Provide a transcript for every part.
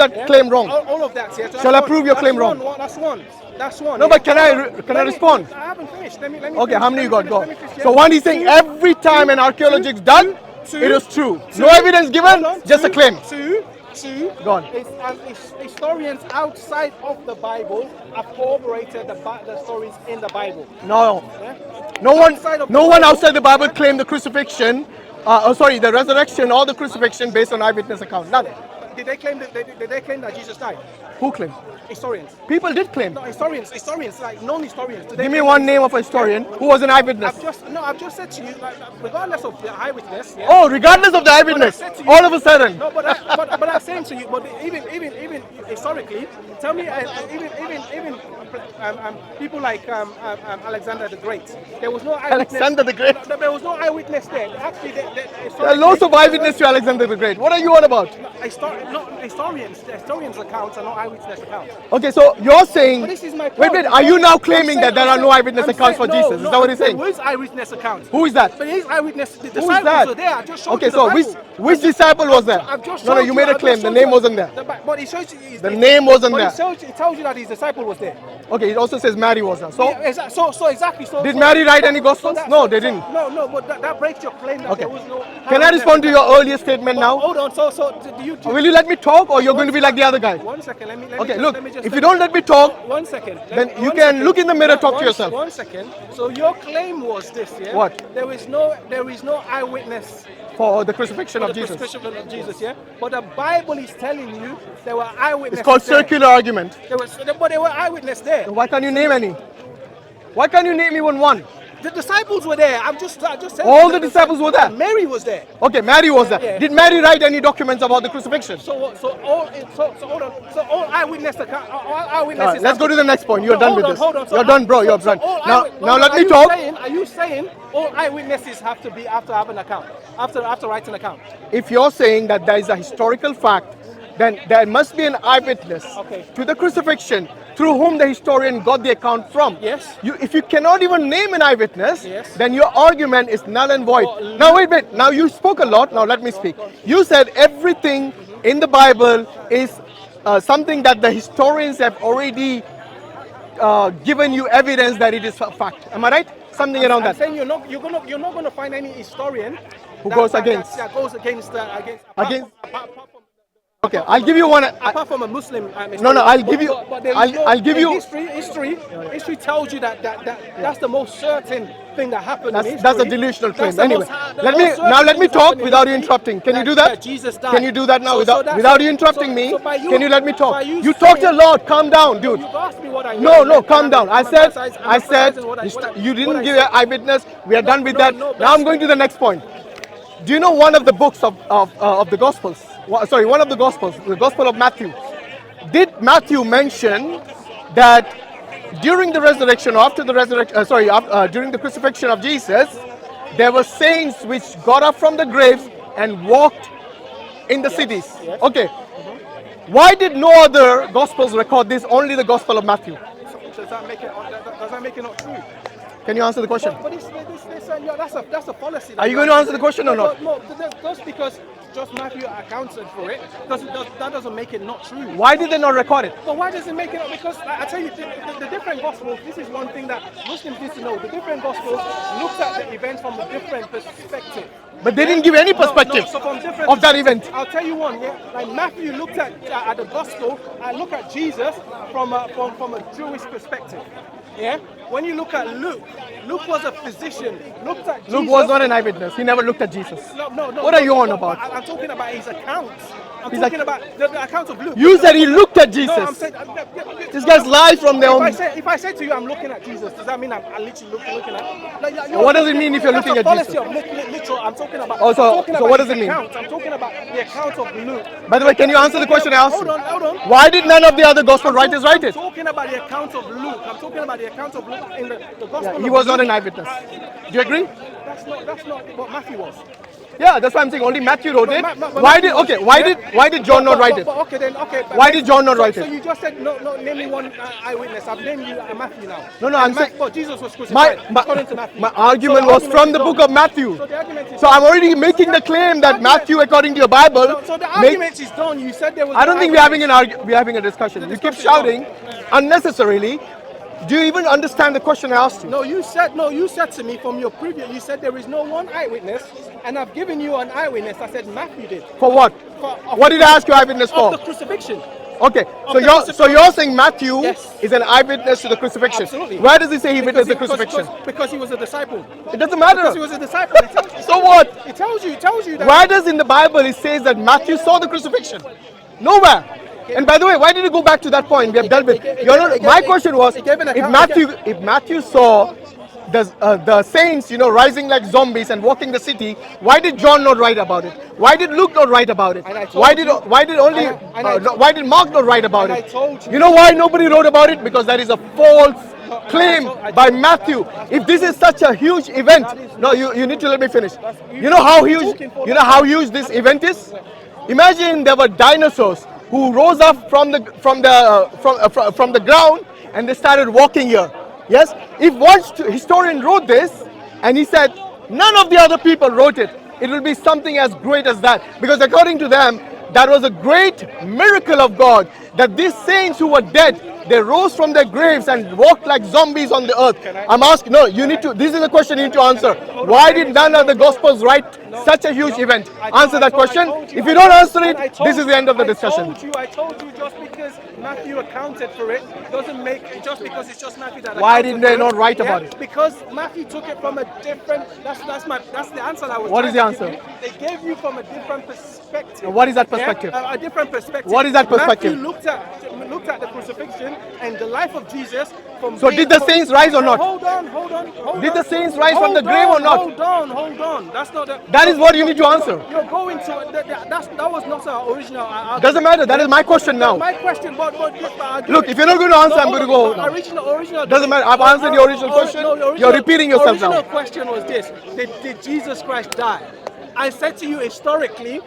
that claim wrong. All of that. Yeah. So Shall I prove your claim wrong? That's one. That's one. No, but can I respond? I haven't finished. Let me Okay, finish. how many you got? Go. Yeah. So one is saying every time an archaeology is done, it is true. No evidence given, just a claim. Two. Go on. Historians outside of the Bible have corroborated the stories in the Bible. No. Yeah? No one outside the Bible claimed the crucifixion, the resurrection or the crucifixion based on eyewitness account. None. Did they claim that Jesus died? Who claimed? Historians. People did claim. No, historians, like non-historians. Give me one name of a historian who was an eyewitness. I've just said to you, like, regardless of the eyewitness. Yeah, Oh, regardless of the eyewitness, all of a sudden. No, but I'm saying to you, but even historically, tell me, even people like Alexander the Great, there was no eyewitness. Alexander the Great. There was no eyewitness there. Actually, there are lots of eyewitness to Alexander the Great. What are you on about? Historians' accounts are not eyewitness accounts. Okay, so you're saying. But this is my point. Wait, are you now claiming that there are no eyewitness accounts for Jesus? Is that what you're saying? There is eyewitness accounts. Who is that? But his eyewitness. The Who is disciples that? were there. I just showed Okay, you the so Bible. which disciple was there? No, you made a claim. The name wasn't there. But it shows you. The name wasn't there. It tells you that his disciple was there. Okay, it also says Mary was there. So, So exactly. did Mary write any gospels? No, they didn't. No, but that breaks your claim that there was no. Can I respond to your earlier statement now? Hold on. So do you? Will you let me talk, or you're going to be like the other guy? 1 second. Let me. Okay, look. If you don't let me talk, 1 second. then you can look in the mirror, talk to yourself. 1 second. So your claim was this, yeah? What? There is no eyewitness for the crucifixion of Jesus. Crucifixion of Jesus, yeah. But the Bible is telling you there were eyewitnesses. It's called circular argument. But there were eyewitnesses there. Why can't you name any? Why can't you name even one? The disciples were there. I just said. All the disciples were there. Mary was there. Okay, Mary was there. Yeah. Did Mary write any documents about the crucifixion? So all eyewitness accounts. Right, let's go to the next point. You're done with this. Hold on. You're done, bro. You're done. Now let me talk. Are you saying all eyewitnesses have to have an account? After writing an account? If you're saying that there is a historical fact, then there must be an eyewitness to the crucifixion through whom the historian got the account from. Yes. If you cannot even name an eyewitness, then your argument is null and void. Now wait. Now you spoke a lot. Now let me speak. You said everything in the Bible is something that the historians have already given you evidence that it is a fact. Am I right? Something around that. I'm saying you're not going to find any historian who goes against. Okay, I'll give you one. Apart from a Muslim. I'll give you. I'll give you. History tells you that that's the most certain thing that happened. That's a delusional claim. Anyway, let me talk without you interrupting. Can you do that? Jesus died. Can you do that now without you interrupting me? Can you let me talk? You talked a lot. Calm down, dude. You asked me what I know. No, calm down. I said you didn't give an eyewitness. We are done with that. Now I'm going to the next point. Do you know one of the books of the Gospels? Sorry, one of the Gospels, the Gospel of Matthew. Did Matthew mention that during the resurrection, or after the resurrection, during the crucifixion of Jesus, there were saints which got up from the graves and walked in the cities? Yes. Okay. Why did no other Gospels record this? Only the Gospel of Matthew. Does that make it not true? Can you answer the question? But that's a policy. Are you going to answer the question or not? No, just because just Matthew accounted for it, that doesn't make it not true. Why did they not record it? But why does it make it not? Because I tell you, the different Gospels, this is one thing that Muslims need to know. The different Gospels looked at the events from a different perspective. But they didn't give any perspective of that event. I'll tell you one, yeah. Like Matthew looked at the Gospel and looked at Jesus from a Jewish perspective. Yeah. When you look at Luke was a physician. Looked at Jesus. Luke was not an eyewitness. He never looked at Jesus. No. What are you on about? I'm talking about his accounts. I'm talking about the account of Luke. You said he looked at Jesus. No, I'm saying this guy's lies from their own. If I say to you I'm looking at Jesus, does that mean I'm literally looking at? What does it mean if you're looking at Jesus? Literal. I'm talking about. So what does it mean? I'm talking about the account of Luke. By the way, can you answer the question I asked? Hold on. Why did none of the other gospel writers write it? I'm talking about the account of Luke. I'm talking about the account of Luke in the gospel. He was not an eyewitness. Do you agree? That's not what Matthew was. Yeah, that's why I'm saying only Matthew wrote it. But Why did Matthew was- why did John not write it? Okay, then okay. but Why did John not write So it? you just said no. Name me one eyewitness. I've named you Matthew now. No, I'm And saying- But Jesus was crucified according to Matthew. My So argument the was argument from is the done. book of Matthew. So the argument is So done. I'm already making the claim that Matthew, according to your Bible, So the make- argument is done. You said there was. I don't no think we're having eyewitness. we're having a discussion. You keep discussion is shouting unnecessarily. Do you even understand the question I asked you? No, you said to me from your previous. You said there is no one eyewitness, and I've given you an eyewitness. I said Matthew did. For what? What did I ask you eyewitness Of for? the crucifixion. Okay, Of so the you're crucifixion. saying Matthew Yes. is an eyewitness to the crucifixion. Absolutely. Where does he say he witnessed the crucifixion? Because he was a disciple. It doesn't matter. Because he was a disciple. It tells you. So what? It tells you that. Where does in the Bible it says that Matthew saw the crucifixion? Nowhere. And by the way, why did you go back to that point? We have dealt with. My question was, if Matthew saw the saints, rising like zombies and walking the city, why did John not write about it? Why did Luke not write about it? Why did Mark not write about it? You know why nobody wrote about it? Because that is a false claim by Matthew. If this is such a huge event, no, you need to let me finish. You know how huge this event is? Imagine there were dinosaurs who rose up from the ground and they started walking here. Yes, if one historian wrote this and he said none of the other people wrote it, it will be something as great as that, because according to them that was a great miracle of God, that these saints who were dead, they rose from their graves and walked like zombies on the earth. I'm asking, no, you need to, this is a question you need to answer. Why did none of the Gospels write such a huge event? Answer that question. If you don't answer it, this is the end of the discussion. I told you just because Matthew accounted for it doesn't make it just because it's just Matthew that. Why didn't they not write about it? Because Matthew took it from a different. That's the answer I was. What is the trying to answer? give you. They gave you from a different perspective. What is that perspective? Yeah? A different perspective. What is that perspective? Matthew looked at the crucifixion and the life of Jesus. So did the saints rise or not? Hold on. Did the saints rise from the grave or not? Hold on. That's not the. That is what you need to answer. You're going to. That was not our original. Doesn't matter. That is my question now. My question, but look, if you're not going to answer, I'm going to go now. Original. Doesn't matter. I've answered your original question. You're repeating yourself now. The original question was this: Did Jesus Christ die? I said to you historically.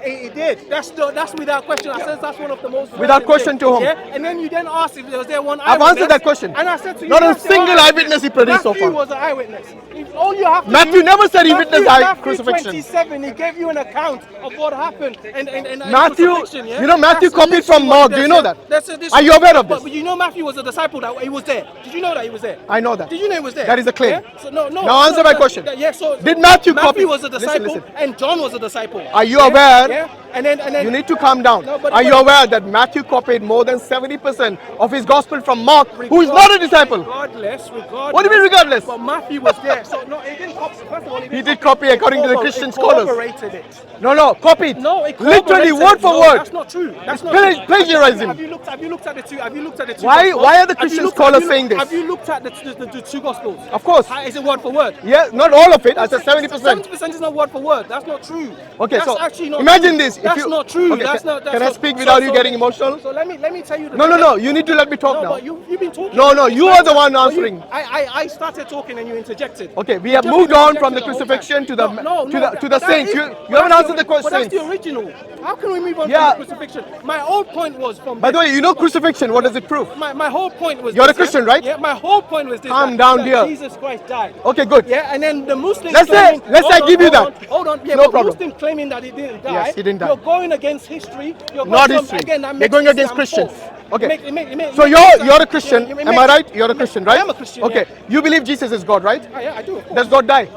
He did. That's without question. I said that's one of the most. Without question to whom? Yeah. And then you then asked if was there one I've eyewitness. answered that question. And I said to you, not a single eyewitness he produced so far. Matthew was an eyewitness. All you have to Matthew do, never said he witnessed crucifixion. 27, he gave you an account of what happened. And Matthew, crucifixion, yeah? you know Matthew That's copied from literally Mark. what Do you they know said. that? Are you aware of this? But you know Matthew was a disciple that he was there. Did you know that he was there? I know that. Did you know he was there? That is a claim. Yeah? So no. Now answer my question. Yeah. So did Matthew copy? Matthew was a disciple, Listen. and John was a disciple. Are you aware? Yeah. And then you need to calm down. No, Are you aware that Matthew copied more than 70% of his gospel from Mark, who is not a disciple? Regardless. What do you mean regardless? But Matthew was there. So no, he didn't copy. First of all, he did copy according to the Christian scholars. Incorporated it. No, copied. No, it literally word for word. That's not true. That's not plagiarism. Have you looked at the two? Have you looked at the two? Why Gospels? are the Christian scholars saying this? Have you looked at the two gospels? Of course. Is it word for word? Yeah, not all of it. I said 70%. 70% is not word for word. That's not true. Okay, that's so actually not imagine true. this. That's not true. Okay, that's not. Can I speak without you getting emotional? So let me tell you. No. You need to let me talk now. But you've been talking. No. You are the one answering. I started talking and you interjected. Okay, we have moved on from the crucifixion to the saints. You haven't answered the question. But that's the original. How can we move on from the crucifixion? My whole point was from. By the way, you know crucifixion. What does it prove? My whole point was. You're a Christian, right? Yeah. My whole point was this. Calm down, dear. Jesus Christ died. Okay, good. Yeah, and then the Muslims. Let's say I give you that. Hold on. Yeah, no but problem. Muslims claiming that he didn't die. Yes, he didn't die. You're going against history. You're not history. Again, you're going against Christians. False. Okay. So you're a Christian. Am I right? You're a Christian, right? I am a Christian. Okay. Yeah. You believe Jesus is God, right? Yeah, I do. Of course. Does God die?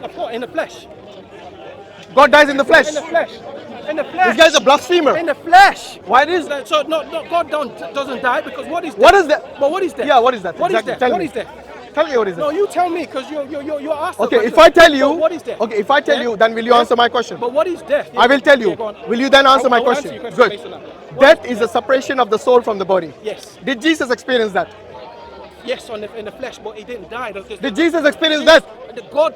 Of course, in the flesh. God dies in the flesh. In the flesh. In the flesh. This guy's a blasphemer. In the flesh. Why is that? So God doesn't die because what is death? What is that? But what is death? Yeah, what is that? What exactly. is death? What is death? Tell me what is that? No, you tell me because you're asked. Okay, if I tell you, what is death? Okay, if I tell you, then will you answer my question? But what is death? I will tell you. Will you then answer my question? Good. Death is the separation of the soul from the body. Yes. Did Jesus experience that? Yes, in the flesh, but he didn't die. Did Jesus experience that? God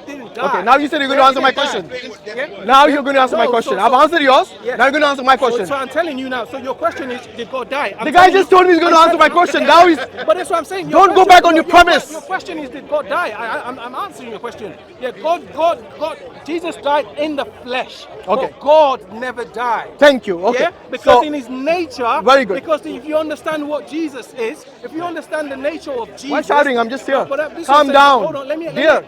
didn't die. Okay, now you said you're going to answer my question. Yeah? Now you're going to answer my No, question. so- I've answered yours. Yes. Now you're going to answer my question. So I'm telling you now. So your question is, did God die? The guy just told me he's going to answer my question. Now he's... But that's what I'm saying. Don't go back on your premise. Your question is, did God die? I'm answering your question. Yeah, God. Jesus died in the flesh. Okay. But God never died. Thank you. Okay. Yeah, because So- in his nature. Very good. Because if you understand what Jesus is, if you understand the nature of Jesus. Why shouting? I'm just here. This is Calm what I'm saying. down. Hold on. Let me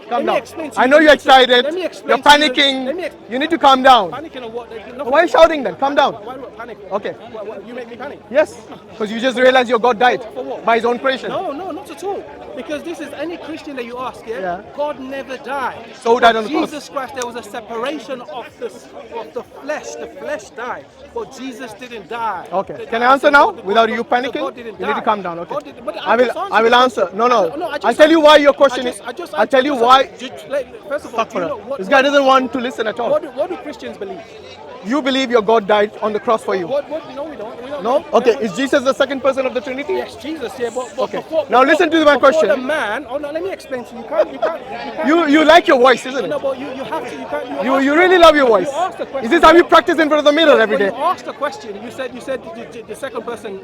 Calm down. explain to I you know the you're nature- excited. Let me explain You're to you the- panicking. let me You need to calm down. Panicking or what? Why are you shouting then? Calm down. Why do I panic? Okay. What, you make me panic? Yes. Because you just realized your God died For what? by his own creation. No, not at all. Because this is any Christian that you ask, Yeah. God never died. So who died on the cross? Jesus Christ, there was a separation of the flesh. The flesh died, but Jesus didn't die. Okay. Can I answer now without you panicking? God didn't You need to die. calm down. Okay. God didn't- but I just will. I will the answer. question. No. I just- I'll tell you why your question I is. just- I'll tell you why. First of all, do you know This guy doesn't want to listen at all. what do Christians believe? You believe your God died on the cross for you. No, we don't. We don't. No? Okay. Is Jesus the second person of the Trinity? Yes, Jesus. Yeah, but Okay. before, Now listen to my before question. The man. Oh no, let me explain to you. You can't. You like your voice, isn't No, it? but you have to. You can't. You really love your voice. You asked the question. Is this how you practice in front of the mirror every When day? you asked the question, you said the second person.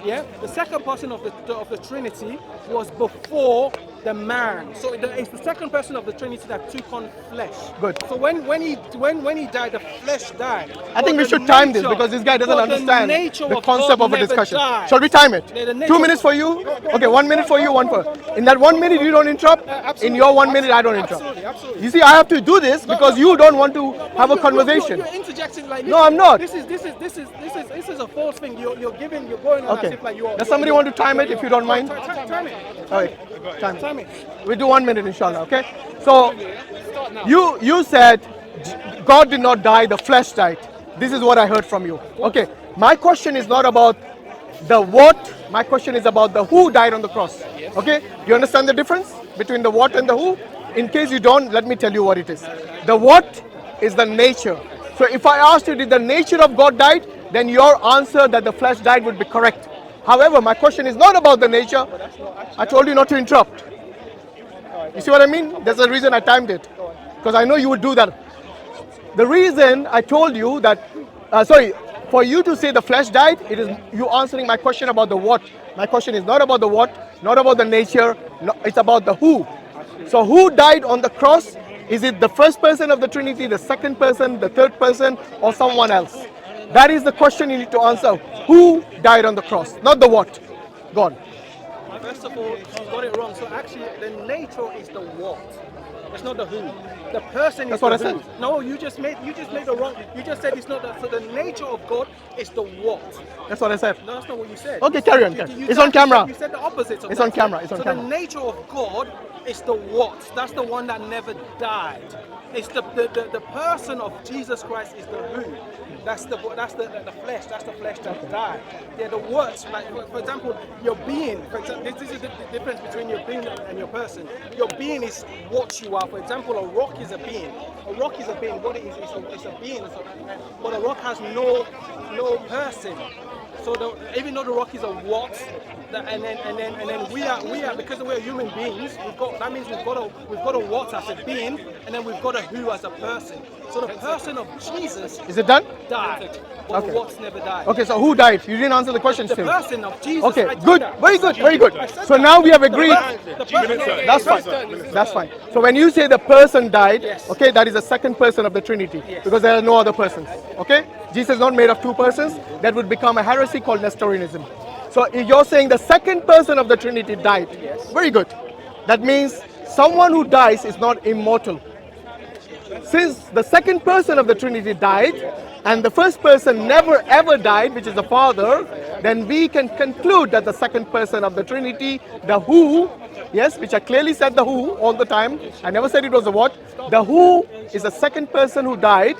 Yeah, the second person of the Trinity was before the man. So it's the second person of the Trinity that took on flesh. Good. So when he died, the flesh died. I think we should time this because this guy doesn't understand the concept of a discussion. Shall we time it? Yeah, the nature 2 minutes for you? Okay, 1 minute for you, one for... In that 1 minute you don't interrupt? In your 1 minute I don't interrupt. Absolutely. You see, I have to do this because you don't want to have a conversation. You're interjecting like No, I'm not. This is a false thing. You're going on as Okay. if like you're. Does somebody want to time it if you don't mind? Time it. All right, time it. Time it. We do 1 minute inshallah, okay? So, you said God did not die, the flesh died. This is what I heard from you. Okay, my question is not about the what, my question is about the who died on the cross. Okay, do you understand the difference between the what and the who? In case you don't, let me tell you what it is. The what is the nature. So if I asked you, did the nature of God died, then your answer that the flesh died would be correct. However, my question is not about the nature. I told you not to interrupt. You see what I mean? There's a reason I timed it. Because I know you would do that. The reason I told you that, for you to say the flesh died, it is you answering my question about the what. My question is not about the what, not about the nature, no, it's about the who. So who died on the cross? Is it the first person of the Trinity, the second person, the third person, or someone else? That is the question you need to answer. Who died on the cross? Not the what. Go on. First of all, you got it wrong. So actually, the nature is the what. It's not the who. The person is That's what the I who. said. No, you just made the wrong. You just said it's not the. So the nature of God is the what. That's what I said. No, that's not what you said. Okay, carry on. It's on camera. You said the opposite. Of It's that. on camera. It's on so camera. the nature of God is the what. That's the one that never died. It's the person of Jesus Christ is the who. That's the flesh. That's the flesh that died. Yeah, the words. Like for example, your being. For example, this is the difference between your being and your person. Your being is what you are. For example, a rock is a being. A rock is a being. What it is, it's a being. But a rock has no person. So even though the rock is a what, and then we are because we're human beings. That means we've got a what as a being, and then we've got a who as a person. So the person of Jesus Is it done? died, but Okay. the what's never died. Okay, so who died? You didn't answer the question The still. person of Jesus. Okay, I told good. that. Very good. Very good. I said So that. now we have agreed. The person- That's fine. That's fine. So when you say the person died, Yes. okay, that is the second person of the Trinity. Yes. Because there are no other persons. Okay? Jesus is not made of two persons. That would become a heresy called Nestorianism. So if you're saying the second person of the Trinity died. Yes. Very good. That means someone who dies is not immortal. Since the second person of the Trinity died and the first person never ever died, which is the Father, then we can conclude that the second person of the Trinity, the who, yes, which I clearly said the who all the time, I never said it was the what, the who is the second person who died,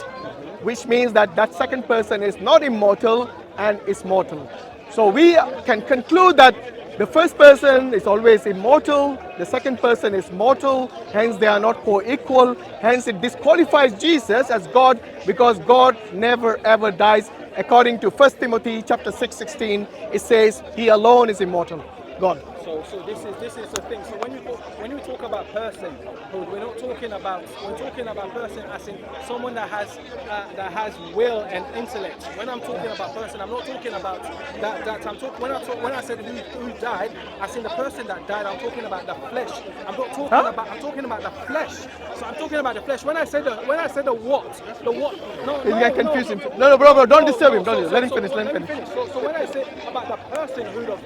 which means that that second person is not immortal and is mortal. So we can conclude that the first person is always immortal, the second person is mortal, hence they are not co-equal, hence it disqualifies Jesus as God because God never ever dies. According to 1 Timothy chapter 6:16, it says he alone is immortal. God. So this is the thing. So when we talk about person, we're talking about person as in someone that has will and intellect. When I'm talking about person, I'm not talking about that when I said who died, as in the person that died, I'm talking about the flesh. I'm talking about the flesh. So I'm talking about the flesh. When I said the what, no, He's getting confused. No, bro, don't disturb him. Don't let him finish. Let him finish. So when I say about the personhood of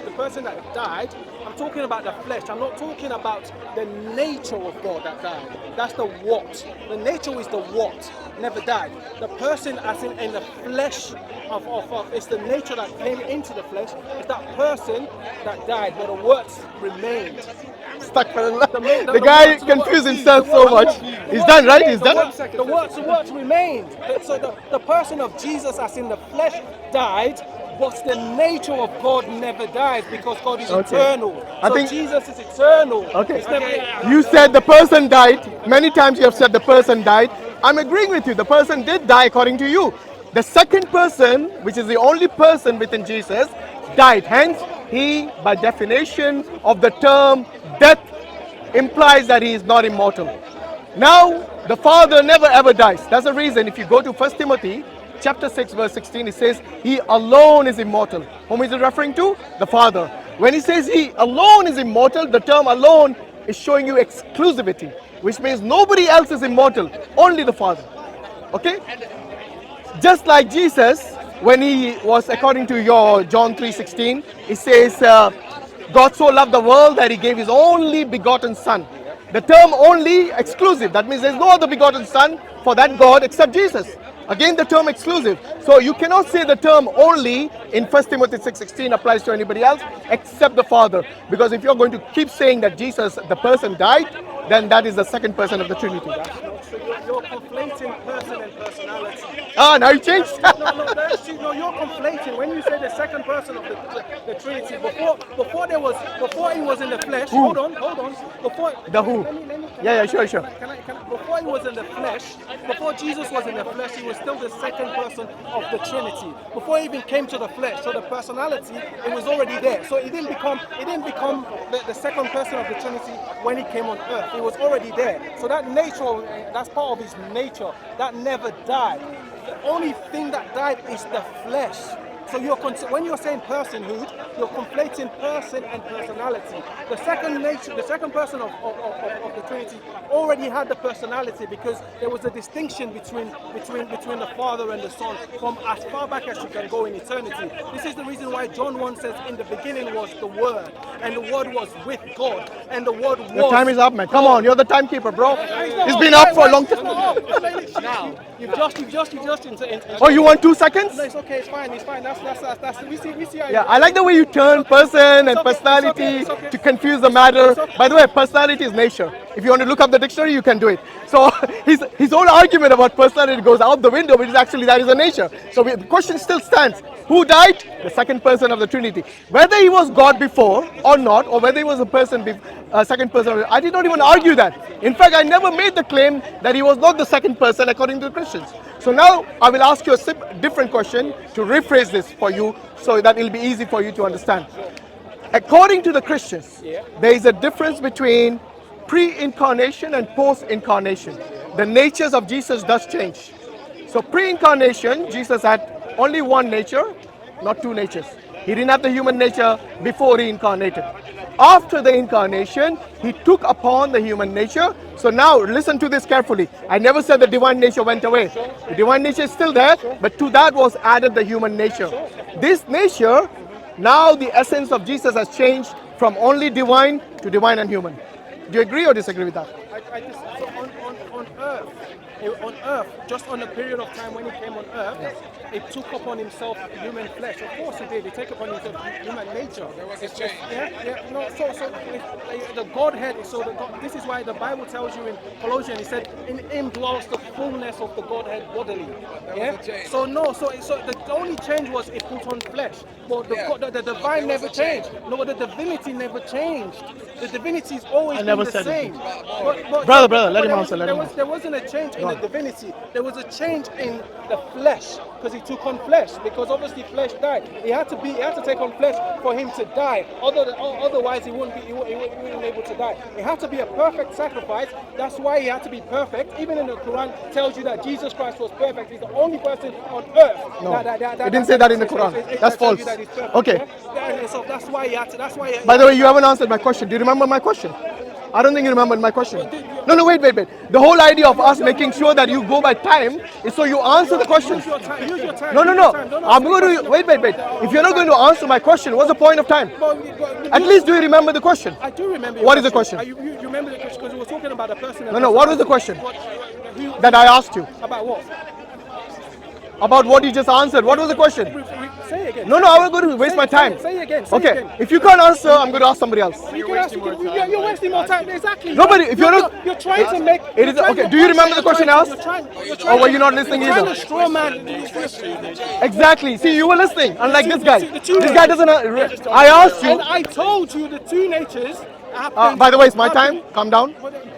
the person that died, I'm talking about the flesh. I'm not talking about the nature of God that died. That's the what. The nature is the what. Never died. The person as in the flesh of it's the nature that came into the flesh. It's that person that died, but the words remained. Stuck for the guy confused himself so much. He's done, right? He's done. The words remained. So the person of Jesus as in the flesh died, but the nature of God never dies because God is eternal. I think Jesus is eternal. Okay. You said the person died. Many times you have said the person died. I'm agreeing with you. The person did die according to you. The second person, which is the only person within Jesus, died. Hence, he, by definition of the term death, implies that he is not immortal. Now, the Father never ever dies. That's the reason if you go to 1 Timothy chapter 6 verse 16, it says he alone is immortal. Whom is it referring to? The Father. When he says he alone is immortal, the term alone is showing you exclusivity, which means nobody else is immortal, only the Father. Okay? Just like Jesus, when he was, according to your John 3:16, it says God so loved the world that he gave his only begotten son. The term only exclusive. That means there's no other begotten son for that God except Jesus. Again, the term exclusive. So you cannot say the term only in 1 Timothy 6:16 applies to anybody else except the Father. Because if you're going to keep saying that Jesus, the person, died, then that is the second person of the Trinity. So you're conflating person and personality. Ah, now you changed. No, you're conflating. When you say the second person of the Trinity, before he was in the flesh. Who? Hold on. Before The who? Yeah, sure. Before he was in the flesh, before Jesus was in the flesh, he was still the second person of the Trinity. Before he even came to the flesh, so the personality, it was already there. So it didn't become the second person of the Trinity when he came on earth. It was already there. So that nature, that's part of his nature. That never died. The only thing that died is the flesh. So when you're saying personhood, you're conflating person and personality. The second nature, the second person of the Trinity already had the personality because there was a distinction between the Father and the Son from as far back as you can go in eternity. This is the reason why John 1 says, in the beginning was the Word, and the Word was with God, and the Word was... Your time is up, man. Come on, you're the timekeeper, bro. It's been up for a long time. Now, you've just Oh, you want 2 seconds? No, it's okay, it's fine. That's we see how Yeah, I like the way you turn person and personality to confuse the matter. By the way, personality is nature. If you want to look up the dictionary, you can do it. So his whole argument about personality goes out the window, which is actually that is a nature. So the question still stands. Who died? The second person of the Trinity. Whether he was God before or not, or whether he was a person, second person, I did not even argue that. In fact, I never made the claim that he was not the second person according to the Christians. So now I will ask you a different question to rephrase this for you so that it will be easy for you to understand. According to the Christians, there is a difference between pre-incarnation and post-incarnation. The natures of Jesus does change. So pre-incarnation, Jesus had only one nature, not two natures. He didn't have the human nature before he incarnated. After the incarnation, he took upon the human nature. So now listen to this carefully. I never said the divine nature went away. The divine nature is still there, but to that was added the human nature. This nature, now the essence of Jesus has changed from only divine to divine and human. Do you agree or disagree with that? So on earth, just on a period of time when he came on earth, he took upon himself human flesh. Of course he did. He took upon himself human nature. It's just, So the Godhead. So this is why the Bible tells you in Colossians, it said, in him dwells the fullness of the Godhead bodily. Yeah. So the only change was it put on flesh. But the divine never changed. No, the divinity never changed. The divinity is always been the same. Brother, let him answer. There wasn't a change in the divinity. There was a change in the flesh, because he took on flesh. Because obviously flesh died. He had to take on flesh for him to die. Otherwise he wouldn't be able to die. It had to be a perfect sacrifice. That's why he had to be perfect. Even in the Quran tells you that Jesus Christ was perfect. He's the only person on earth. No, it didn't say that in the Quran. That's false. Okay. So that's why he had to. By the way, you haven't answered my question. Do you remember my question? I don't think you remembered my question. No, wait. The whole idea of us making sure that you go by time is so you answer the question. Use your time. No. I'm going to wait. If you're not going to answer my question, what's the point of time? At least do you remember the question? I do remember. What is the question? You remember the question because we were talking about a person. No. What was the question that I asked you? About what? About what you just answered. What was the question? Say it again. No, I'm not going to waste my time. Say it again. Okay. If you can't answer, I'm going to ask somebody else. You're wasting more time. Exactly. Nobody. If you're not, you're trying to make. It is okay. Do you remember the question I asked? Or were you not listening either? either? Straw man. Exactly. See, you were listening. Unlike this guy. This guy doesn't. I asked you. And I told you the two natures. By the way, it's my time. Calm down.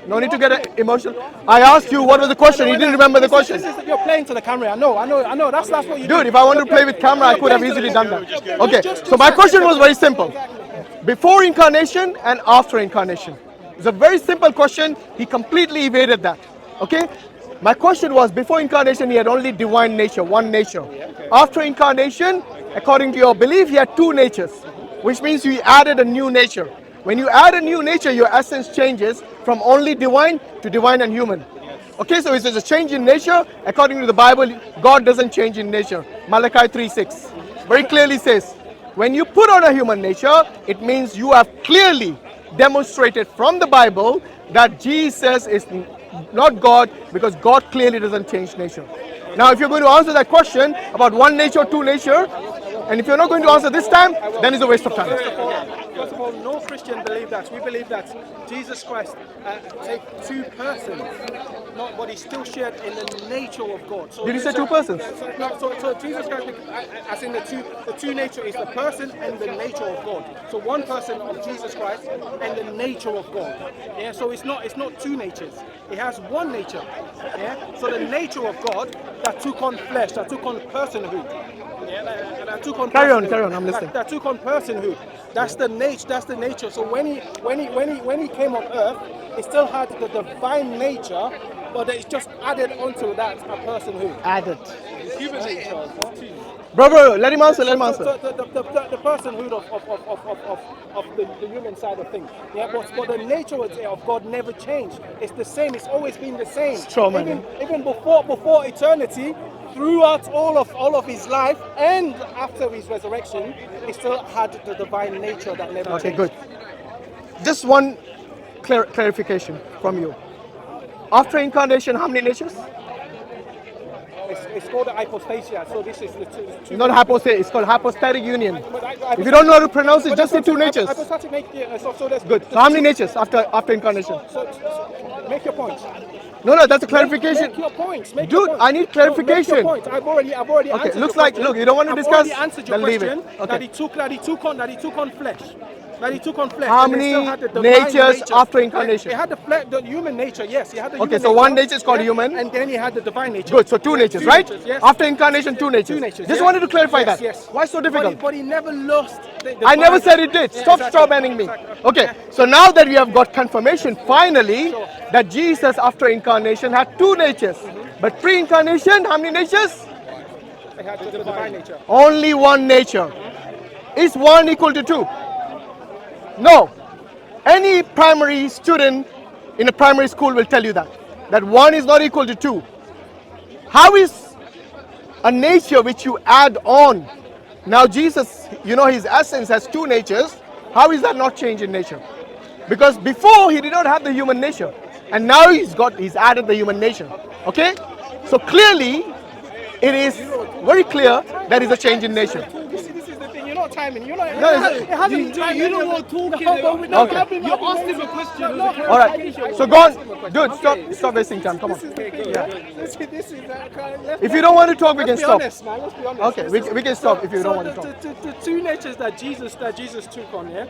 No need to get emotional. I asked you what was the question. You didn't remember the question. You're playing to the camera. I know. That's what you do. Dude, if I wanted to play with camera, I could have easily done that. Okay. So my question was very simple. Before incarnation and after incarnation. It's a very simple question. He completely evaded that. Okay. My question was, before incarnation, he had only divine nature, one nature. After incarnation, according to your belief, he had two natures, which means you added a new nature. When you add a new nature, your essence changes from only divine to divine and human. Okay, so it's a change in nature. According to the Bible, God doesn't change in nature. Malachi 3:6 very clearly says, when you put on a human nature, it means you have clearly demonstrated from the Bible that Jesus is not God, because God clearly doesn't change nature. Now, if you're going to answer that question about one nature, two nature, and if you're not going to answer this time, then it's a waste of time. First of all, no Christian believe that. We believe that Jesus Christ take two persons, but he still shared in the nature of God. So did you say two persons? So Jesus Christ, as in the two nature is the person and the nature of God. So one person of Jesus Christ and the nature of God. Yeah. So it's not two natures. It has one nature. Yeah. So the nature of God that took on flesh, that took on personhood. Carry on, I'm listening. That took on personhood. That's the nature. So when he came on earth, he still had the divine nature, but it's just added onto that a personhood. Added. Human nature. Bro, let him answer. The personhood of the human side of things. Yeah, but the nature of God never changed. It's the same. It's always been the same. Even before eternity. Throughout all of his life and after his resurrection, he still had the divine nature that never changed. Okay, good. Just one clarification from you. After incarnation, how many natures? It's called the hypostasia. So this is the two. It's not hypostasia. It's called hypostatic union. If you don't know how to pronounce it, just say two natures. Good. So how many natures after incarnation? So make your point. No, that's a clarification. Make your point. Dude, I need clarification. Make your point. I've already okay, answered looks your like, question. look, you don't want to discuss? I've already answered your question. Okay. That he took on flesh. That he took on flesh. How many natures after incarnation? He had the human nature, yes. He had the okay, human so nature, one nature is called human. And then he had the divine nature. Good, so two natures, right? Yes. After incarnation, two natures. Just wanted to clarify that. Yes. Why so difficult? But he never lost. I never said it did. Stop strawmanning me. Okay, so now that we have got confirmation, finally, that Jesus after incarnation had two natures. But pre-incarnation, how many natures? He had the divine nature. Only one nature. Is one equal to two? No. Any primary student in a primary school will tell you that one is not equal to two. How is a nature which you add on? Now Jesus, his essence has two natures. How is that not change in nature? Because before he did not have the human nature, and now he's added the human nature. Okay? So clearly, it is very clear that is a change in nature. This is the thing. You're not got timing. You're not. No, it hasn't. You don't want talking. Okay. You asked him a question. All right. So go on. Dude, stop wasting time. Come on. This is. If you don't want to talk, we can Let's be stop. honest, man. Let's be honest. Okay, we can stop if you don't want to talk. The two natures that Jesus took on, yeah,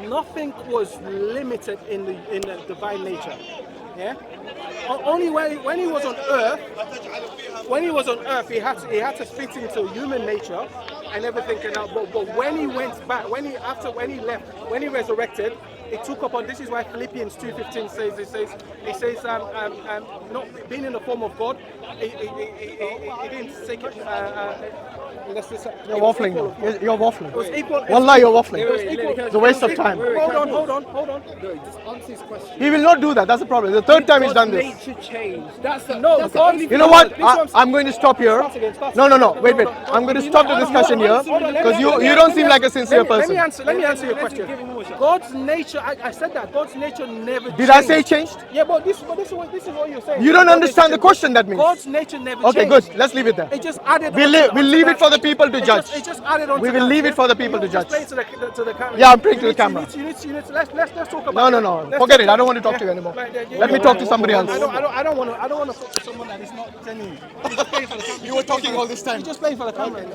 nothing was limited in the divine nature, yeah. Only when he was on earth, he had to fit into human nature and everything. But when he went back, when he left, when he resurrected, it took upon. This is why Philippians 2:15 says not being in the form of God, he didn't take it. You're waffling. You're waffling. It was equal. Wallah, you're waffling. It was equal. It's a waste of time. Hold on. No, just answer his question. He will not do that. That's the problem. The third time he's done this. Nature changed. That's the God. only You know what? This one- I'm going to stop here. Start again. No. Wait. I'm going to stop the discussion here because you don't seem like a sincere person. Let me answer your question. God's nature. I said that God's nature never. Did I say changed? Yeah, but this is what you're saying. You don't understand the question that means. God's nature never Okay, changed. good. Let's leave it there. It just added. We'll leave it for the people to judge. It just added on. We will leave it for the people to judge. Just play to the camera. Yeah, I'm playing to the camera. Let's talk about. No. Forget it. I don't want to talk to you anymore. Let me talk to somebody else. I don't want to talk to someone that is not genuine. Just play for the camera. You were talking all this time. Just play for the camera.